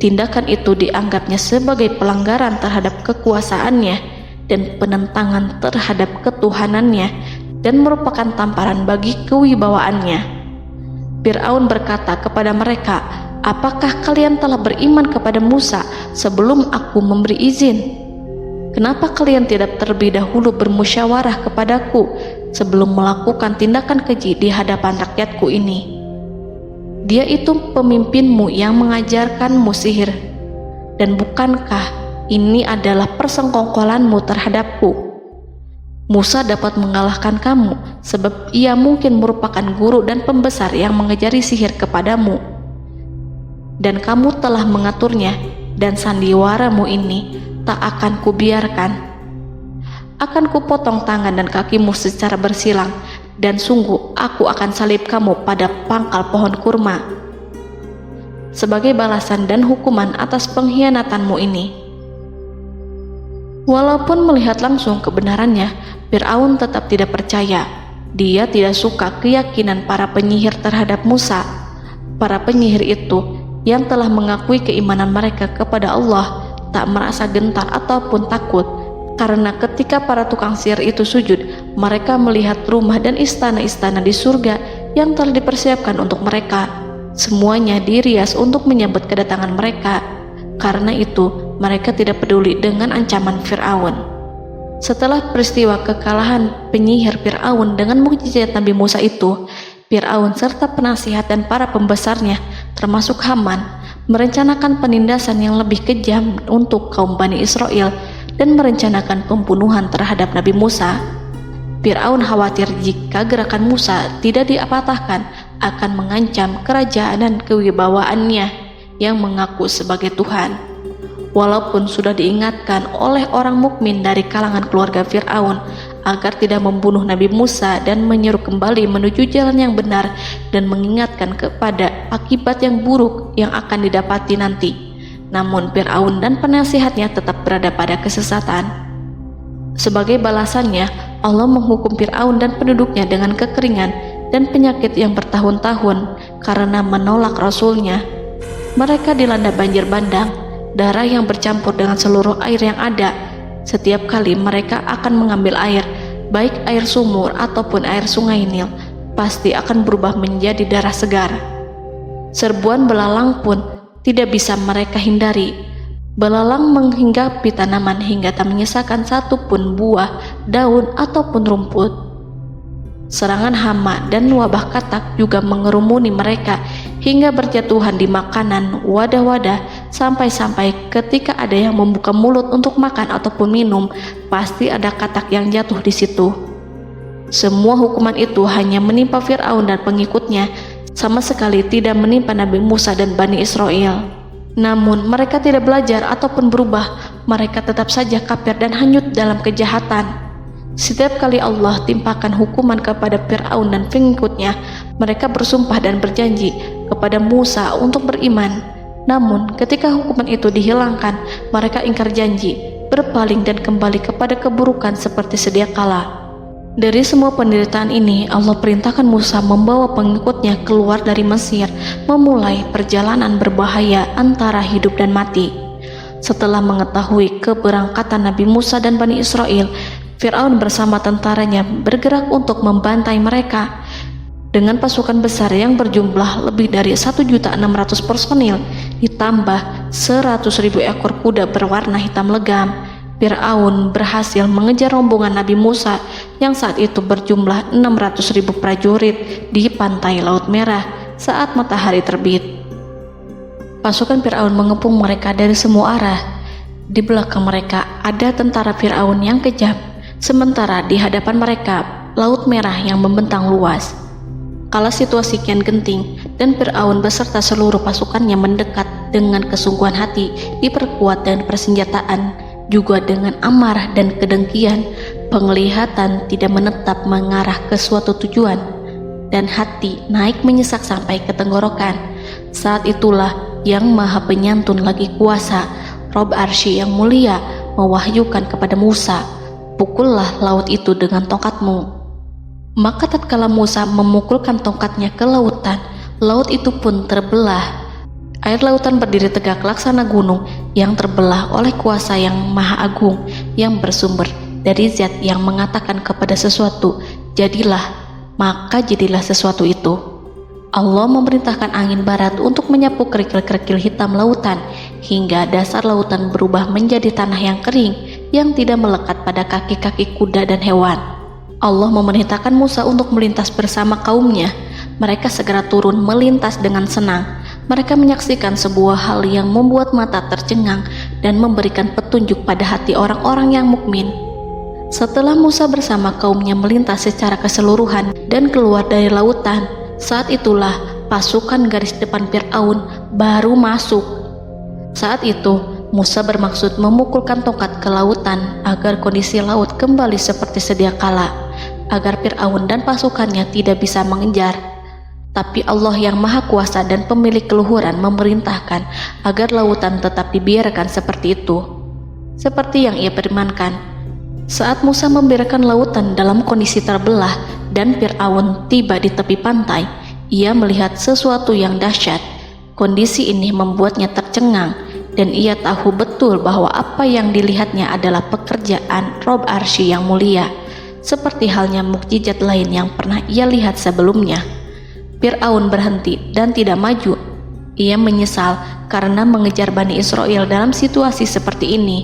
Tindakan itu dianggapnya sebagai pelanggaran terhadap kekuasaannya dan penentangan terhadap ketuhanannya, dan merupakan tamparan bagi kewibawaannya. Fir'aun berkata kepada mereka, "Apakah kalian telah beriman kepada Musa sebelum aku memberi izin? Kenapa kalian tidak terlebih dahulu bermusyawarah kepadaku sebelum melakukan tindakan keji di hadapan rakyatku ini? Dia itu pemimpinmu yang mengajarkanmu sihir, dan bukankah ini adalah persengkongkolanmu terhadapku? Musa dapat mengalahkan kamu sebab ia mungkin merupakan guru dan pembesar yang mengajari sihir kepadamu, dan kamu telah mengaturnya, dan sandiwaramu ini tak akan kubiarkan. Akan kupotong tangan dan kakimu secara bersilang, dan sungguh aku akan salib kamu pada pangkal pohon kurma sebagai balasan dan hukuman atas pengkhianatanmu ini." Walaupun melihat langsung kebenarannya, Fir'aun tetap tidak percaya. Dia tidak suka keyakinan para penyihir terhadap Musa. Para penyihir itu yang telah mengakui keimanan mereka kepada Allah tak merasa gentar ataupun takut, karena ketika para tukang sihir itu sujud, mereka melihat rumah dan istana-istana di surga yang telah dipersiapkan untuk mereka. Semuanya dirias untuk menyambut kedatangan mereka. Karena itu, mereka tidak peduli dengan ancaman Fir'aun. Setelah peristiwa kekalahan penyihir Fir'aun dengan mukjizat Nabi Musa itu, Fir'aun serta penasihat dan para pembesarnya, termasuk Haman, merencanakan penindasan yang lebih kejam untuk kaum Bani Israel dan merencanakan pembunuhan terhadap Nabi Musa. Fir'aun khawatir jika gerakan Musa tidak diapatahkan akan mengancam kerajaan dan kewibawaannya yang mengaku sebagai Tuhan. Walaupun sudah diingatkan oleh orang mukmin dari kalangan keluarga Fir'aun agar tidak membunuh Nabi Musa dan menyeru kembali menuju jalan yang benar dan mengingatkan kepada akibat yang buruk yang akan didapati nanti, namun Fir'aun dan penasihatnya tetap berada pada kesesatan. Sebagai balasannya, Allah menghukum Fir'aun dan penduduknya dengan kekeringan dan penyakit yang bertahun-tahun karena menolak Rasulnya. Mereka dilanda banjir bandang, darah yang bercampur dengan seluruh air yang ada. Setiap kali mereka akan mengambil air, baik air sumur ataupun air sungai Nil, pasti akan berubah menjadi darah segar. Serbuan belalang pun tidak bisa mereka hindari. Belalang menghinggapi tanaman hingga tak menyisakan satupun buah, daun ataupun rumput. Serangan hama dan wabah katak juga mengerumuni mereka hingga berjatuhan di makanan, wadah-wadah, sampai-sampai ketika ada yang membuka mulut untuk makan ataupun minum, pasti ada katak yang jatuh di situ. Semua hukuman itu hanya menimpa Fir'aun dan pengikutnya, sama sekali tidak menimpa Nabi Musa dan Bani Israel. Namun mereka tidak belajar ataupun berubah. Mereka tetap saja kafir dan hanyut dalam kejahatan. Setiap kali Allah timpakan hukuman kepada Fir'aun dan pengikutnya, mereka bersumpah dan berjanji kepada Musa untuk beriman. Namun ketika hukuman itu dihilangkan, mereka ingkar janji, berpaling dan kembali kepada keburukan seperti sedia kala. Dari semua penderitaan ini, Allah perintahkan Musa membawa pengikutnya keluar dari Mesir, memulai perjalanan berbahaya antara hidup dan mati. Setelah mengetahui keberangkatan Nabi Musa dan Bani Israel, Fir'aun bersama tentaranya bergerak untuk membantai mereka. Dengan pasukan besar yang berjumlah lebih dari 1.600.000 personil, ditambah 100.000 ekor kuda berwarna hitam legam, Fir'aun berhasil mengejar rombongan Nabi Musa yang saat itu berjumlah 600.000 prajurit di pantai Laut Merah saat matahari terbit. Pasukan Fir'aun mengepung mereka dari semua arah. Di belakang mereka ada tentara Fir'aun yang kejam, sementara di hadapan mereka Laut Merah yang membentang luas. Kala situasi kian genting dan Fir'aun beserta seluruh pasukannya mendekat dengan kesungguhan hati, diperkuat dengan persenjataan, juga dengan amarah dan kedengkian, penglihatan tidak menetap mengarah ke suatu tujuan, dan hati naik menyesak sampai ke tenggorokan. Saat itulah Yang Maha Penyantun lagi kuasa, Rob Arsy yang mulia, mewahyukan kepada Musa, "Pukullah laut itu dengan tongkatmu." Maka tatkala Musa memukulkan tongkatnya ke lautan, laut itu pun terbelah. Air lautan berdiri tegak laksana gunung yang terbelah oleh kuasa yang maha agung, yang bersumber dari zat yang mengatakan kepada sesuatu, "Jadilah," maka jadilah sesuatu itu. Allah memerintahkan angin barat untuk menyapu kerikil-kerikil hitam lautan, hingga dasar lautan berubah menjadi tanah yang kering, yang tidak melekat pada kaki-kaki kuda dan hewan. Allah memerintahkan Musa untuk melintas bersama kaumnya. Mereka segera turun melintas dengan senang. Mereka menyaksikan sebuah hal yang membuat mata tercengang dan memberikan petunjuk pada hati orang-orang yang mukmin. Setelah Musa bersama kaumnya melintas secara keseluruhan dan keluar dari lautan, saat itulah pasukan garis depan Fir'aun baru masuk. Saat itu Musa bermaksud memukulkan tongkat ke lautan agar kondisi laut kembali seperti sedia kala, agar Fir'aun dan pasukannya tidak bisa mengejar. Tapi Allah yang Maha Kuasa dan pemilik keluhuran memerintahkan agar lautan tetap dibiarkan seperti itu, seperti yang Ia firmankan. Saat Musa membiarkan lautan dalam kondisi terbelah dan Fir'aun tiba di tepi pantai, ia melihat sesuatu yang dahsyat. Kondisi ini membuatnya tercengang, dan ia tahu betul bahwa apa yang dilihatnya adalah pekerjaan Rob Arsy yang mulia, seperti halnya mukjizat lain yang pernah ia lihat sebelumnya. Fir'aun berhenti dan tidak maju. Ia menyesal karena mengejar Bani Israel dalam situasi seperti ini,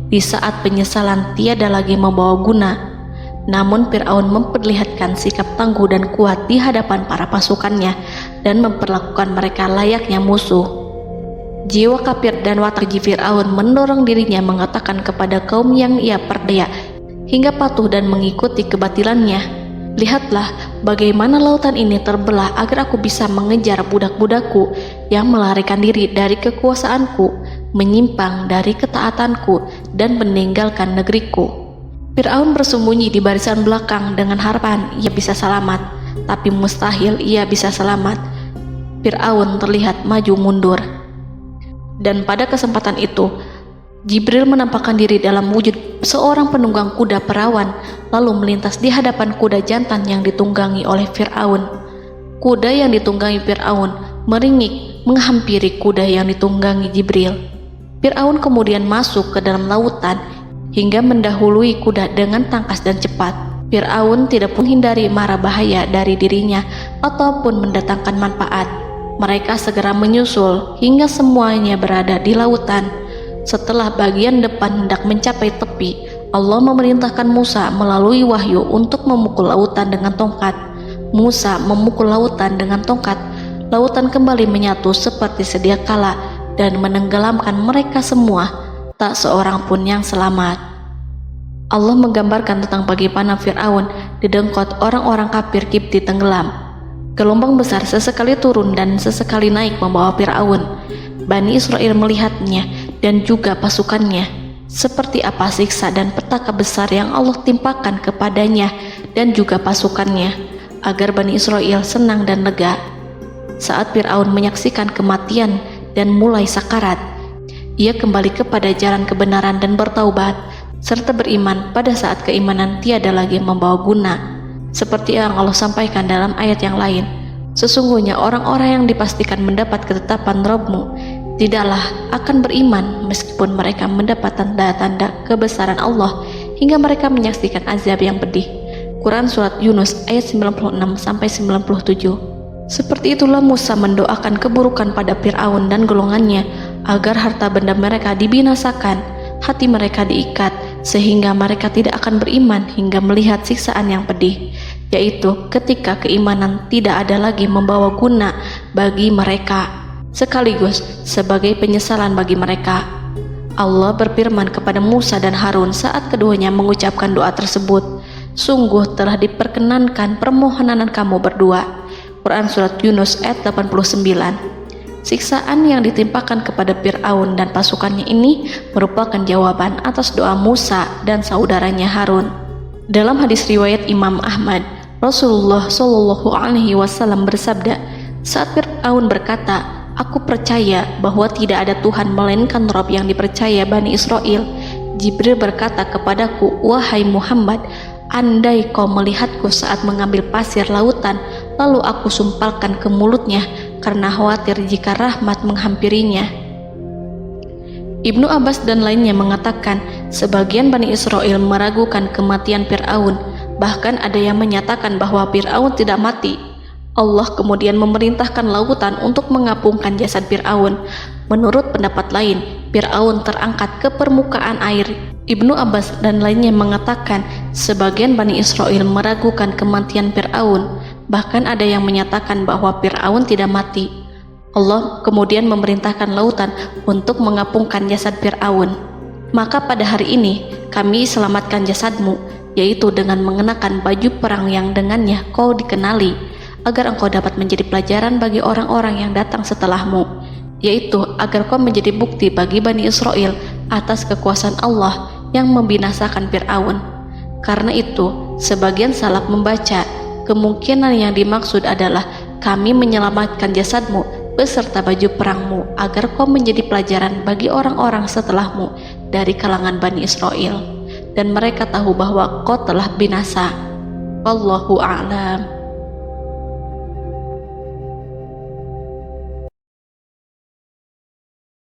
di saat penyesalan tiada lagi membawa guna. Namun Fir'aun memperlihatkan sikap tangguh dan kuat di hadapan para pasukannya dan memperlakukan mereka layaknya musuh. Jiwa kafir dan watak Fir'aun mendorong dirinya mengatakan kepada kaum yang ia perdaya hingga patuh dan mengikuti kebatilannya, "Lihatlah bagaimana lautan ini terbelah agar aku bisa mengejar budak-budakku yang melarikan diri dari kekuasaanku, menyimpang dari ketaatanku dan meninggalkan negeriku." Fir'aun bersembunyi di barisan belakang dengan harapan ia bisa selamat, tapi mustahil ia bisa selamat. Fir'aun terlihat maju mundur. Dan pada kesempatan itu, Jibril menampakkan diri dalam wujud seorang penunggang kuda perawan, lalu melintas di hadapan kuda jantan yang ditunggangi oleh Fir'aun. Kuda yang ditunggangi Fir'aun meringik menghampiri kuda yang ditunggangi Jibril. Fir'aun kemudian masuk ke dalam lautan hingga mendahului kuda dengan tangkas dan cepat. Fir'aun tidak pun hindari mara bahaya dari dirinya ataupun mendatangkan manfaat. Mereka segera menyusul hingga semuanya berada di lautan. Setelah bagian depan hendak mencapai tepi, Allah memerintahkan Musa melalui wahyu untuk memukul lautan dengan tongkat. Musa memukul lautan dengan tongkat. Lautan kembali menyatu seperti sedia kala dan menenggelamkan mereka semua. Tak seorang pun yang selamat. Allah menggambarkan tentang bagaimana Fir'aun didengkot orang-orang kafir Kipti tenggelam. Gelombang besar sesekali turun dan sesekali naik membawa Fir'aun. Bani Israel melihatnya dan juga pasukannya. seperti apa siksa dan petaka besar yang Allah timpakan kepadanya dan juga pasukannya, agar Bani Israel senang dan lega. Saat Fir'aun menyaksikan kematian dan mulai sakarat, ia kembali kepada jalan kebenaran dan bertaubat, serta beriman pada saat keimanan tiada lagi membawa guna. Seperti yang Allah sampaikan dalam ayat yang lain, sesungguhnya orang-orang yang dipastikan mendapat ketetapan Rabb-Mu tidaklah akan beriman meskipun mereka mendapat tanda-tanda kebesaran Allah hingga mereka menyaksikan azab yang pedih. Quran Surat Yunus ayat 96-97. Seperti itulah Musa mendoakan keburukan pada Fir'aun dan golongannya agar harta benda mereka dibinasakan, hati mereka diikat sehingga mereka tidak akan beriman hingga melihat siksaan yang pedih, yaitu ketika keimanan tidak ada lagi membawa guna bagi mereka, sekaligus sebagai penyesalan bagi mereka. Allah berfirman kepada Musa dan Harun saat keduanya mengucapkan doa tersebut, sungguh telah diperkenankan permohonan kamu berdua. Quran Surat Yunus ayat 89. Siksaan yang ditimpakan kepada Fir'aun dan pasukannya ini merupakan jawaban atas doa Musa dan saudaranya Harun. Dalam hadis riwayat Imam Ahmad, Rasulullah Shallallahu Alaihi Wasallam bersabda, saat Fir'aun berkata, "Aku percaya bahwa tidak ada Tuhan melainkan Rabb yang dipercaya Bani Israel," Jibril berkata kepadaku, "Wahai Muhammad, andai kau melihatku saat mengambil pasir lautan, lalu aku sumpalkan ke mulutnya karena khawatir jika rahmat menghampirinya." Ibnu Abbas dan lainnya mengatakan, sebagian Bani Israel meragukan kematian Fir'aun, bahkan ada yang menyatakan bahwa Fir'aun tidak mati. Allah kemudian memerintahkan lautan untuk mengapungkan jasad Fir'aun. Menurut pendapat lain, Fir'aun terangkat ke permukaan air. Ibnu Abbas dan lainnya mengatakan, sebagian Bani Israel meragukan kematian Fir'aun, bahkan ada yang menyatakan bahwa Fir'aun tidak mati. Allah kemudian memerintahkan lautan untuk mengapungkan jasad Fir'aun. Maka pada hari ini kami selamatkan jasadmu, yaitu dengan mengenakan baju perang yang dengannya kau dikenali, agar engkau dapat menjadi pelajaran bagi orang-orang yang datang setelahmu, yaitu agar kau menjadi bukti bagi Bani Israel atas kekuasaan Allah yang membinasakan Fir'aun. Karena itu, sebagian salaf membaca, kemungkinan yang dimaksud adalah kami menyelamatkan jasadmu beserta baju perangmu agar kau menjadi pelajaran bagi orang-orang setelahmu dari kalangan Bani Israel, dan mereka tahu bahwa kau telah binasa. Wallahu a'lam.